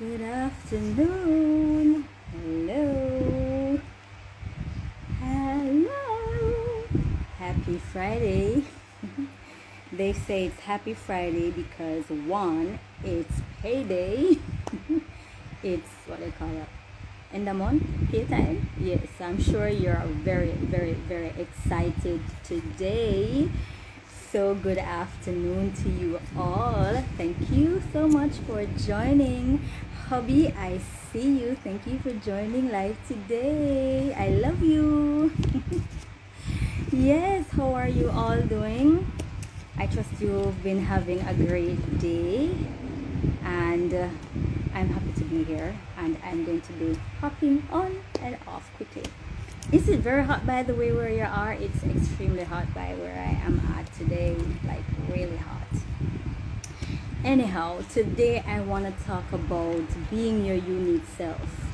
Good afternoon. Hello. Hello. Happy Friday. They say it's Happy Friday because one, it's payday. It's what they call it. In the month, pay time. Yes, I'm sure you're very, very, very excited today. So good afternoon to you all. Thank you so much for joining. Hubby, I see you. Thank you for joining live today. I love you. Yes, how are you all doing? I trust you've been having a great day, and I'm happy to be here, and I'm going to be hopping on and off quickly. Is it very hot by the way where you are? It's extremely hot by where I am at today, like really hot. Anyhow, today I want to talk about being your unique self,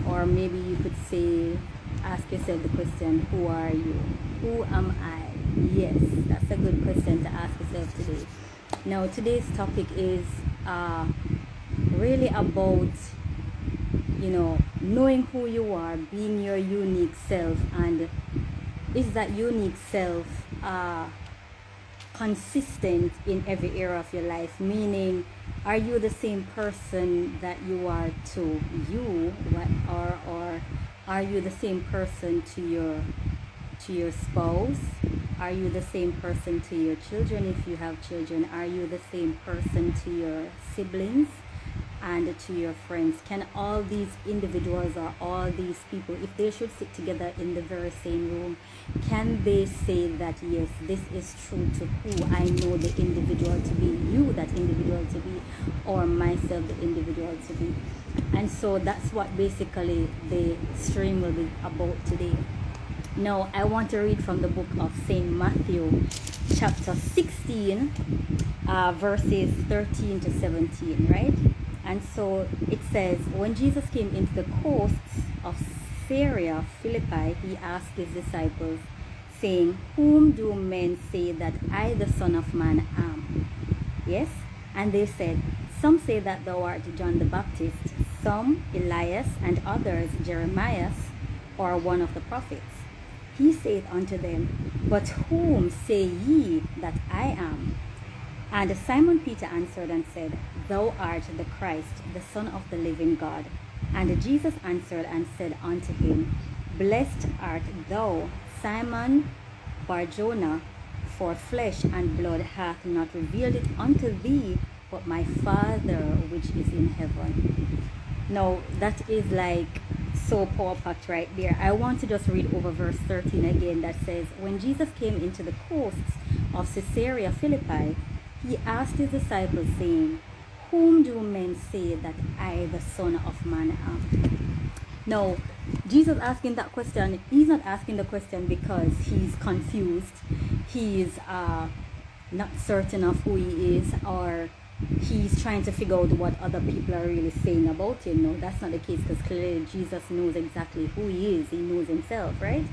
or maybe you could say, ask yourself the question, who are you? Who am I? Yes, that's a good question to ask yourself today. Now, today's topic is really about, knowing who you are, being your unique self, and is that unique self consistent in every area of your life? Meaning, are you the same person that you are to you, or are you the same person to your spouse? Are you the same person to your children if you have children? Are you the same person to your siblings and to your friends? Can all these individuals or all these people, if they should sit together in the very same room, can they say that yes, this is true to who I know the individual to be, you that individual to be, or myself the individual to be? And so that's what basically the stream will be about today. Now, I want to read from the book of St. Matthew, chapter 16, verses 13 to 17, right? And so it says, when Jesus came into the coasts of Caesarea Philippi, he asked his disciples, saying, whom do men say that I, the Son of Man, am? Yes? And they said, some say that thou art John the Baptist, some Elias, and others Jeremiah, or one of the prophets. He saith unto them, but whom say ye that I am? And Simon Peter answered and said, thou art the Christ, the Son of the living God. And Jesus answered and said unto him, blessed art thou, Simon Bar-Jonah, for flesh and blood hath not revealed it unto thee, but my Father which is in heaven. Now, that is like so power-packed right there. I want to just read over verse 13 again that says, when Jesus came into the coasts of Caesarea Philippi, he asked his disciples, saying, whom do men say that I, the Son of Man, am? Now, Jesus asking that question, he's not asking the question because he's confused, he's not certain of who he is, or he's trying to figure out what other people are really saying about him. No, that's not the case, because clearly Jesus knows exactly who he is. He knows himself, right?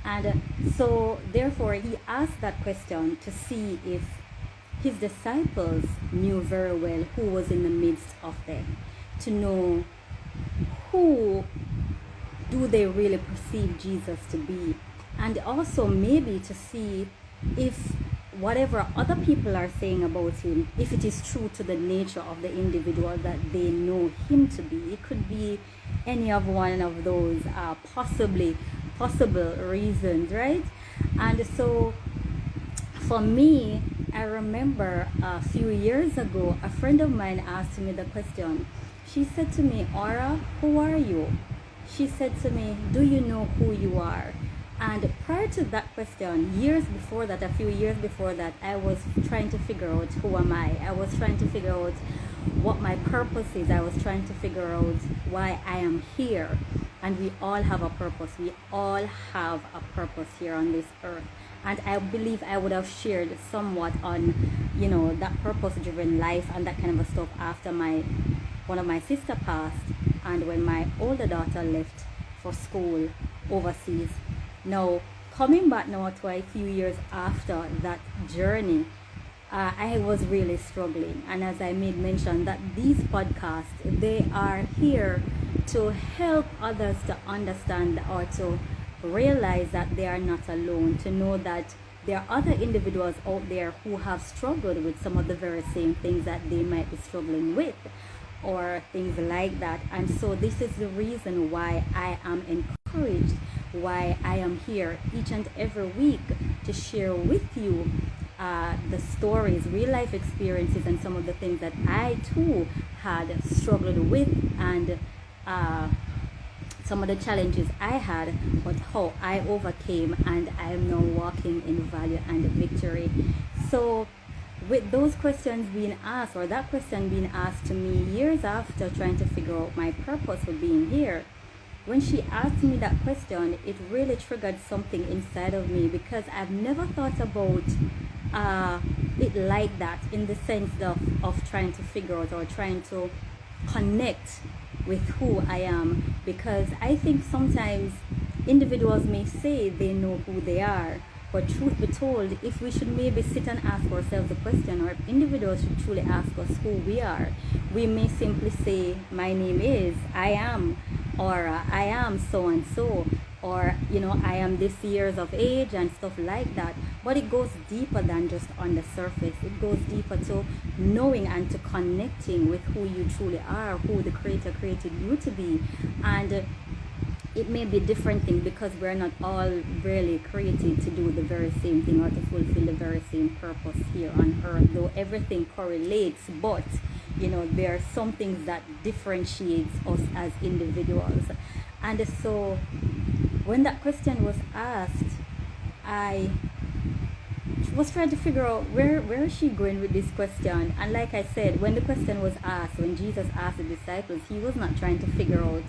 And so therefore he asked that question to see if his disciples knew very well who was in the midst of them, to know who do they really perceive Jesus to be, and also maybe to see if whatever other people are saying about him, if it is true to the nature of the individual that they know him to be. It could be any of one of those possible reasons, right? And so for me, I remember a few years ago, a friend of mine asked me the question. She said to me, Aura, who are you? She said to me, do you know who you are? And prior to that question, a few years before that, I was trying to figure out who am I. I was trying to figure out what my purpose is. I was trying to figure out why I am here. And we all have a purpose. We all have a purpose here on this earth. And I believe I would have shared somewhat on, that purpose-driven life and that kind of stuff after one of my sister passed, and when my older daughter left for school overseas. Now, coming back now to a few years after that journey, I was really struggling. And as I made mention, that these podcasts, they are here to help others to understand or to realize that they are not alone, to know that there are other individuals out there who have struggled with some of the very same things that they might be struggling with, or things like that. And so this is the reason why I am encouraged, why I am here each and every week to share with you the stories, real life experiences, and some of the things that I too had struggled with, and some of the challenges I had, but how I overcame, and I am now walking in value and victory. So with those questions being asked, or that question being asked to me years after trying to figure out my purpose for being here, when she asked me that question, it really triggered something inside of me, because I've never thought about it like that, in the sense of trying to figure out or trying to connect with who I am. Because I think sometimes individuals may say they know who they are, but truth be told, if we should maybe sit and ask ourselves the question, or if individuals should truly ask us who we are, we may simply say, my name is, I am, or I am so and so, or I am this years of age, and stuff like that. But it goes deeper than just on the surface. It goes deeper to knowing and to connecting with who you truly are, who the Creator created you to be. And it may be different things, because we're not all really created to do the very same thing or to fulfill the very same purpose here on earth, though everything correlates. But there are some things that differentiates us as individuals. And so when that question was asked, I was trying to figure out where is she going with this question. And like I said, when the question was asked, when Jesus asked the disciples, he was not trying to figure out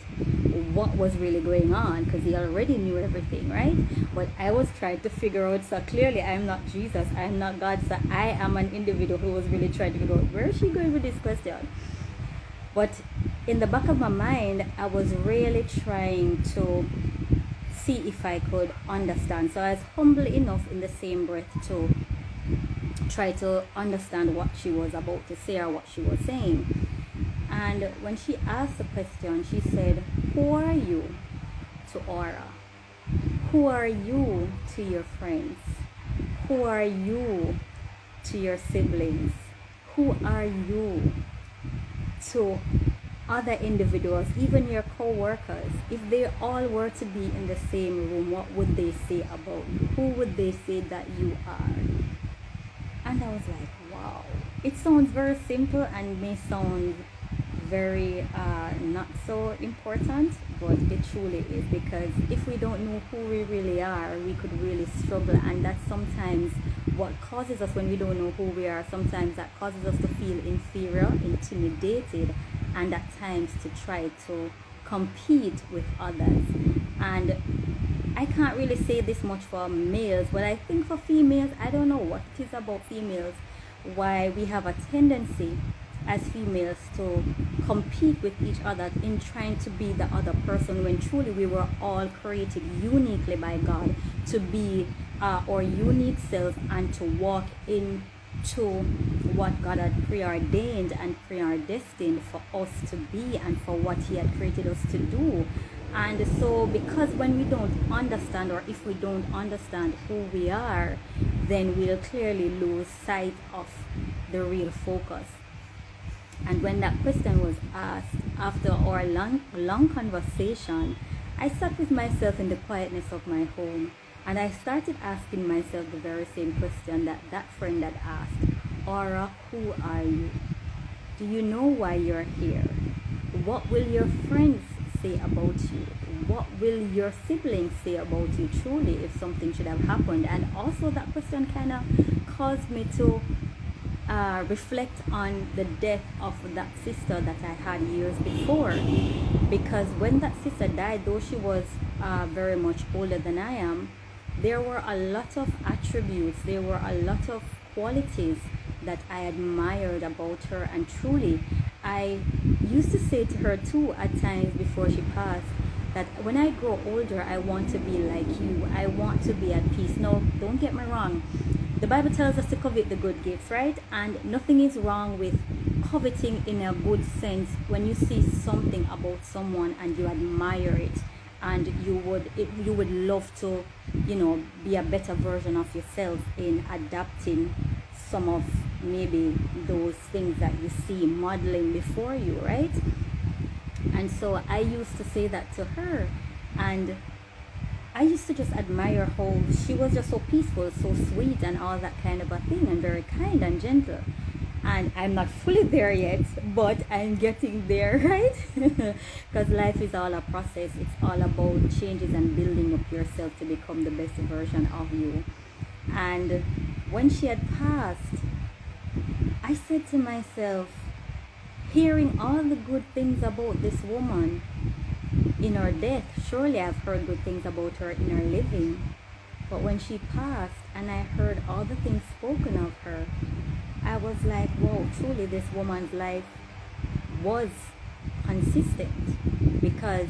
what was really going on, because he already knew everything, right? But I was trying to figure out, so clearly I'm not Jesus, I'm not God, so I am an individual who was really trying to figure out where is she going with this question. But in the back of my mind, I was really trying to see if I could understand. So I was humble enough in the same breath to try to understand what she was about to say, or what she was saying. And when she asked the question, she said, who are you to Aura? Who are you to your friends? Who are you to your siblings? Who are you to other individuals, even your co-workers? If they all were to be in the same room, what would they say about you? Who would they say that you are? And I was like, wow, it sounds very simple and may sound very not so important, but it truly is. Because if we don't know who we really are, we could really struggle. And that's sometimes what causes us, when we don't know who we are, sometimes that causes us to feel inferior, intimidated, and at times to try to compete with others. And I can't really say this much for males, but I think for females, I don't know what it is about females, why we have a tendency as females to compete with each other in trying to be the other person, when truly we were all created uniquely by God to be our unique self, and to walk into what God had preordained and predestined for us to be, and for what He had created us to do. And so, because when we don't understand, or if we don't understand who we are, then we'll clearly lose sight of the real focus. And when that question was asked, after our long conversation, I sat with myself in the quietness of my home, and I started asking myself the very same question that friend had asked. Aura, who are you? Do you know why you're here? What will your friends say about you? What will your siblings say about you truly if something should have happened? And also that question kind of caused me to reflect on the death of that sister that I had years before. Because when that sister died, though she was very much older than I am, there were a lot of attributes, there were a lot of qualities that I admired about her. And truly, I used to say to her too at times before she passed, that when I grow older, I want to be like you. I want to be at peace. Now, don't get me wrong. the Bible tells us to covet the good gifts, right? And nothing is wrong with coveting in a good sense when you see something about someone and you admire it, and you would love to, be a better version of yourself in adapting some of maybe those things that you see modeling before you, right? And so I used to say that to her, and I used to just admire how she was just so peaceful, so sweet, and all that kind of a thing, and very kind and gentle. And I'm not fully there yet, but I'm getting there, right? Because life is all a process. It's all about changes and building up yourself to become the best version of you. And when she had passed, I said to myself, hearing all the good things about this woman in her death, surely I've heard good things about her in her living. But when she passed and I heard all the things spoken of her, I was like, wow, truly this woman's life was consistent, because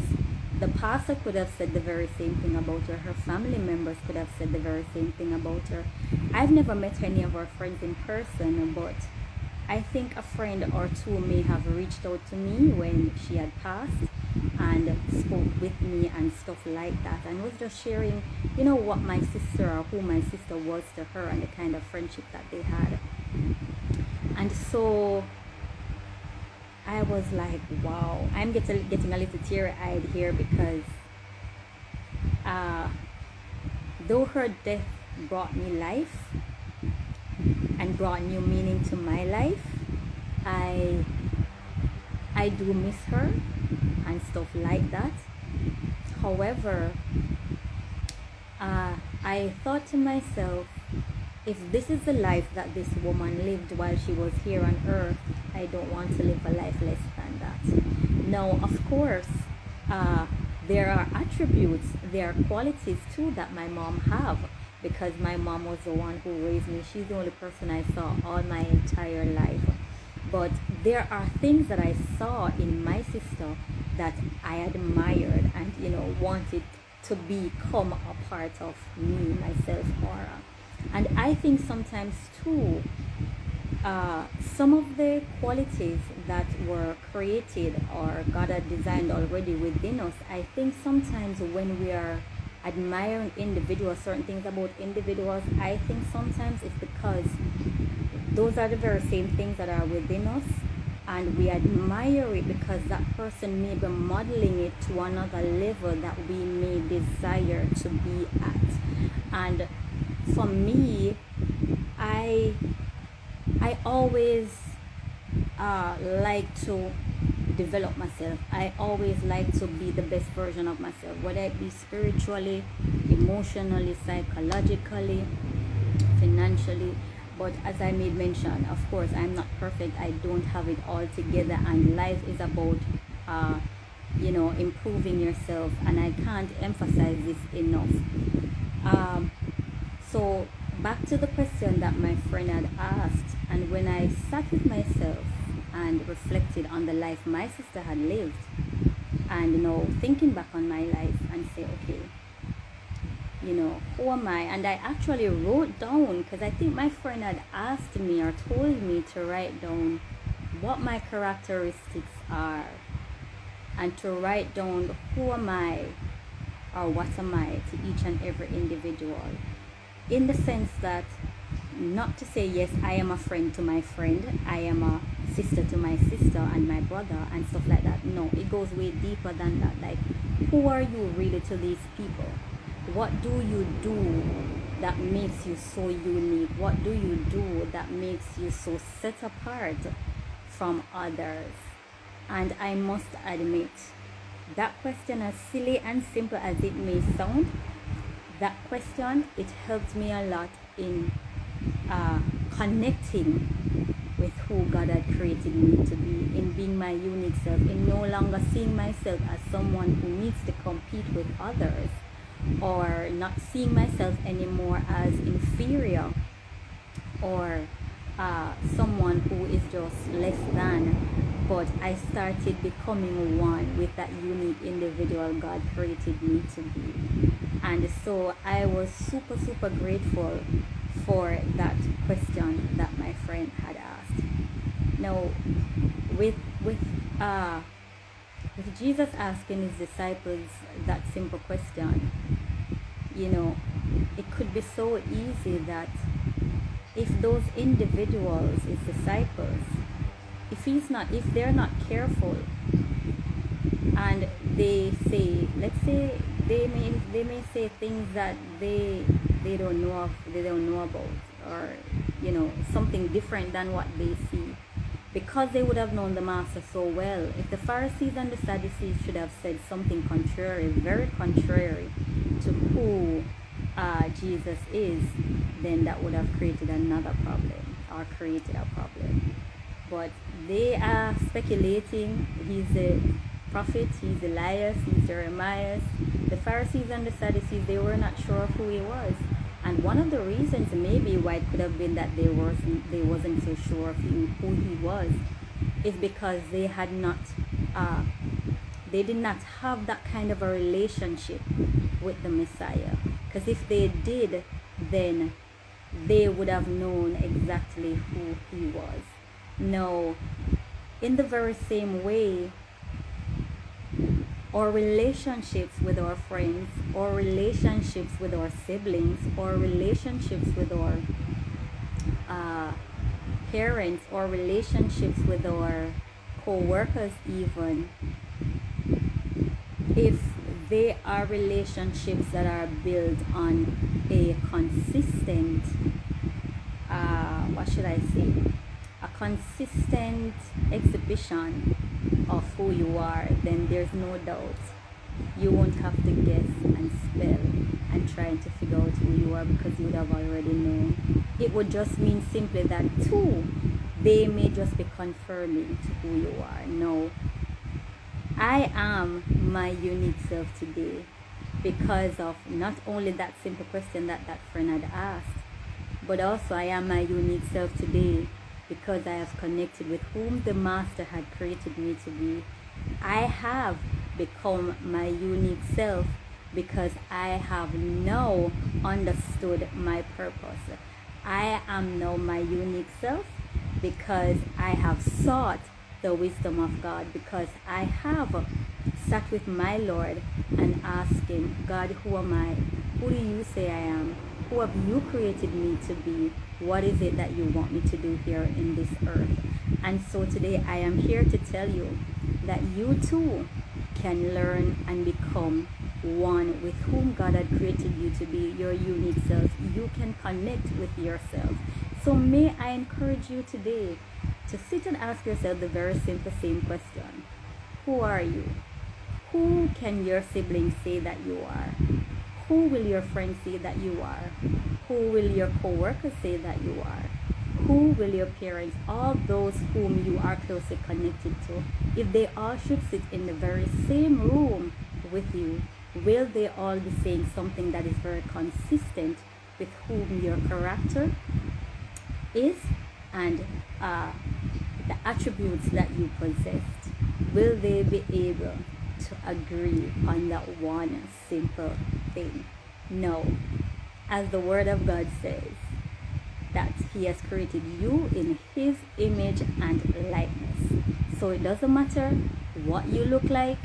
the pastor could have said the very same thing about her. Her family members could have said the very same thing about her. I've never met any of her friends in person, but I think a friend or two may have reached out to me when she had passed and spoke with me and stuff like that, and was just sharing, what my sister, or who my sister was to her, and the kind of friendship that they had. And so I was like, wow, I'm getting a little teary-eyed here, because though her death brought me life and brought new meaning to my life, I do miss her and stuff like that. However, I thought to myself, if this is the life that this woman lived while she was here on earth, I don't want to live a life less than that. Now, of course, there are attributes, there are qualities too that my mom have, because my mom was the one who raised me. She's the only person I saw all my entire life. But there are things that I saw in my sister that I admired and, wanted to become a part of me, myself, Aura. And I think sometimes too, some of the qualities that were created or God had designed already within us, I think sometimes when we are admiring individuals, certain things about individuals, I think sometimes it's because those are the very same things that are within us, and we admire it because that person may be modeling it to another level that we may desire to be at. And for me, I always like to develop myself. I always like to be the best version of myself, whether it be spiritually, emotionally, psychologically, financially. But as I made mention, of course, I'm not perfect. I don't have it all together, and life is about improving yourself, and I can't emphasize this enough. So back to the question that my friend had asked, and when I sat with myself and reflected on the life my sister had lived, and thinking back on my life and say, okay, who am I? And I actually wrote down, because I think my friend had asked me or told me to write down what my characteristics are, and to write down who am I or what am I to each and every individual, in the sense that, not to say, yes, I am a friend to my friend, I am a sister to my sister and my brother and stuff like that. No, it goes way deeper than that. Like, who are you really to these people? What do you do that makes you so unique? What do you do that makes you so set apart from others? And I must admit, that question, as silly and simple as it may sound, that question, it helped me a lot in connecting with who God had created me to be, in being my unique self, in no longer seeing myself as someone who needs to compete with others, or not seeing myself anymore as inferior, or someone who is just less than, but I started becoming one with that unique individual God created me to be. And so I was super grateful for that question that my friend had asked. Now, with with uh with Jesus asking his disciples that simple question, it could be so easy that if those individuals, his disciples, if they're not careful, and they say, let's say they may say things that they don't know about, or something different than what they see, because they would have known the master so well. If the Pharisees and the Sadducees should have said something contrary, very contrary to who Jesus is, then that would have created another problem, or created a problem. But they are speculating. He's a prophet, he's Elias, he's Jeremiah. The Pharisees and the Sadducees, they were not sure of who he was. And one of the reasons maybe why it could have been that they wasn't so sure of who he was is because they did not have that kind of a relationship with the Messiah. Because if they did, then they would have known exactly who he was. No, in the very same way, our relationships with our friends, or relationships with our siblings, or relationships with our parents, or relationships with our co-workers, even if they are relationships that are built on a consistent a consistent exhibition of who you are, then there's no doubt you won't have to guess and spell and trying to figure out who you are, because you would have already known. It would just mean simply that too, they may just be confirming to who you are. No, I am my unique self today because of not only that simple question that friend had asked, but also I am my unique self today because I have connected with whom the Master had created me to be. I have become my unique self because I have now understood my purpose. I am now my unique self because I have sought the wisdom of God, because I have sat with my Lord and asked him, God, who am I? Who do you say I am? Who have you created me to be? What is it that you want me to do here in this earth? And so today I am here to tell you that you too can learn and become one with whom God had created you to be, your unique self. You can connect with yourself. So may I encourage you today to sit and ask yourself the very simple same question. Who are you? Who can your siblings say that you are? Who will your friends say that you are? Who will your co-workers say that you are? Who will your parents, all those whom you are closely connected to, if they all should sit in the very same room with you, will they all be saying something that is very consistent with whom your character is and the attributes that you possessed? Will they be able to agree on that one simple thing? No. As the Word of God says, that he has created you in his image and likeness. So it doesn't matter what you look like,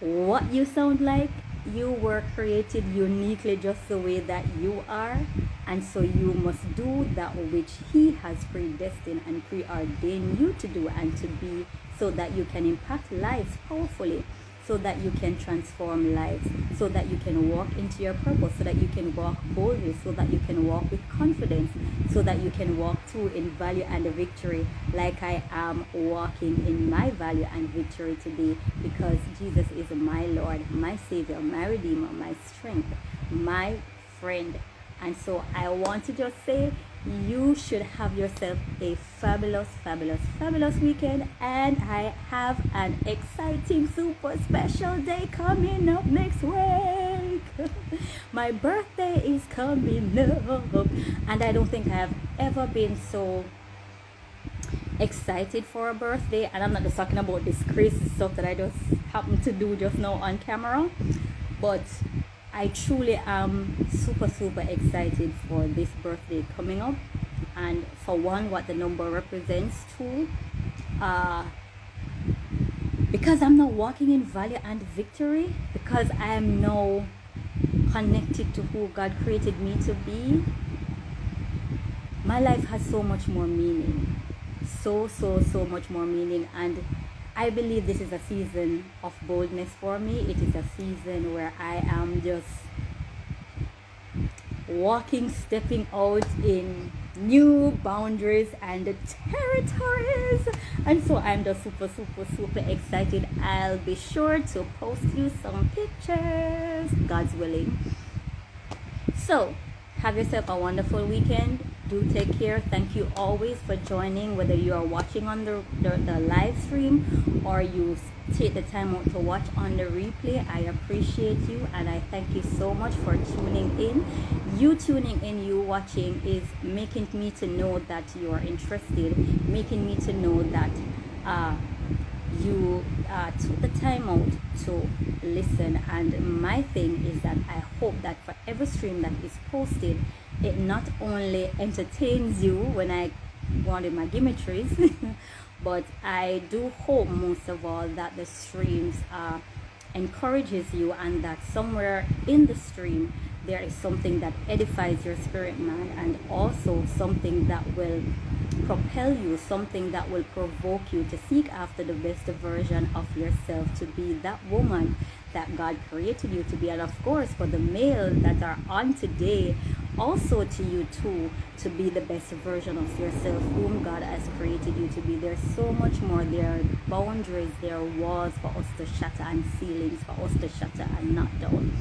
what you sound like, you were created uniquely just the way that you are. And so you must do that which he has predestined and preordained you to do and to be, so that you can impact lives powerfully, so that you can transform lives, so that you can walk into your purpose, so that you can walk boldly, so that you can walk with confidence, so that you can walk through in value and victory, like I am walking in my value and victory today, because Jesus is my Lord, my Savior, my Redeemer, my strength, my friend. And so I want to just say, you should have yourself a fabulous, fabulous, fabulous weekend. And I have an exciting, super special day coming up next week. My birthday is coming up. And I don't think I have ever been so excited for a birthday. And I'm not just talking about this crazy stuff that I just happened to do just now on camera. But I truly am super, super excited for this birthday coming up. And for one, what the number represents. Two, uh, because I'm now walking in value and victory, because I am now connected to who God created me to be, my life has so much more meaning. So much more meaning. And I believe this is a season of boldness for me. It is a season where I am just walking, stepping out in new boundaries and territories. And so I'm just super excited. I'll be sure to post you some pictures, God's willing. So have yourself a wonderful weekend. Do take care. Thank you always for joining, whether you are watching on the live stream or you take the time out to watch on the replay. I appreciate you, and I thank you so much for tuning in. You tuning in, you watching, is making me to know that you are interested, making me to know that you took the time out to listen. And my thing is that I hope that for every stream that is posted, it not only entertains you when I wanted my gimmetries, but I do hope most of all that the streams encourages you, and that somewhere in the stream there is something that edifies your spirit man, and also something that will propel you, something that will provoke you to seek after the best version of yourself, to be that woman that God created you to be. And of course, for the male that are on today, also to you too, to be the best version of yourself whom God has created you to be. There's so much more. There are boundaries, there are walls for us to shatter, and ceilings for us to shatter and knock down.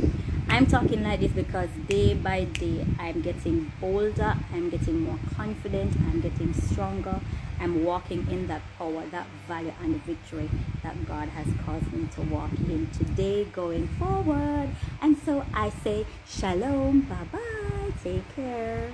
I'm talking like this because day by day I'm getting bolder, I'm getting more confident, I'm getting stronger. I'm walking in that power, that value and victory that God has caused me to walk in today going forward. And so I say shalom, bye bye, take care.